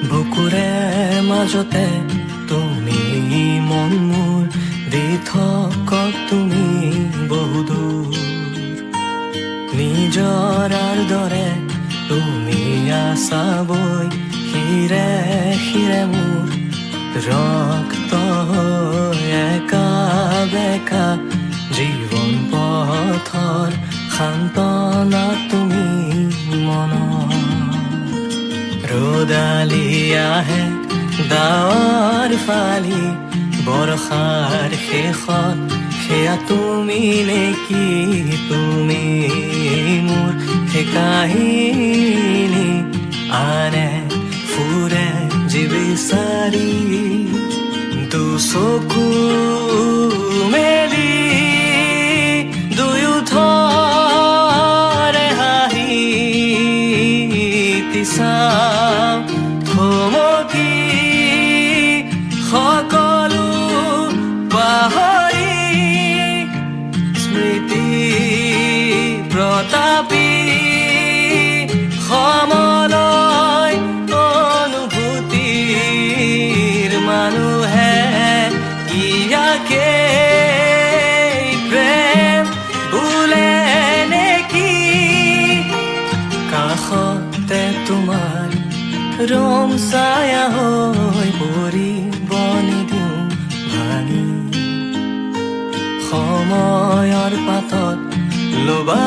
বুকুৰে মাজতে তুমি মন মোৰ দি থকা তুমি বহুদূৰ নিজৰাৰ দৰে তুমি আছা বৈ শিৰে শিৰে মোৰ ৰক্ত হৈ একা বেকা জীৱন পথৰ সান্তনা তুমি মনৰ ৰ'দালি আহে ডাৱৰ ফালি বৰষাৰ শেষত সেয়া তুমি নেকি তুমি মোৰ সেই কাহিনী আনে ফুৰে যি বিচাৰি দুচকু মেলি দুয়োধৰে হাঁহি চাওঁ থমকি সকলো পাহৰি স্মৃতি প্ৰতাপী সমলয় অনুভূতিৰ মানুহে ইয়াকে প্ৰেম বোলে নেকি কাষতে তোমাৰ ৰম ছায়া হৈ পৰিব নিদিওঁ ভাঙি সময়ৰ পাতত লবা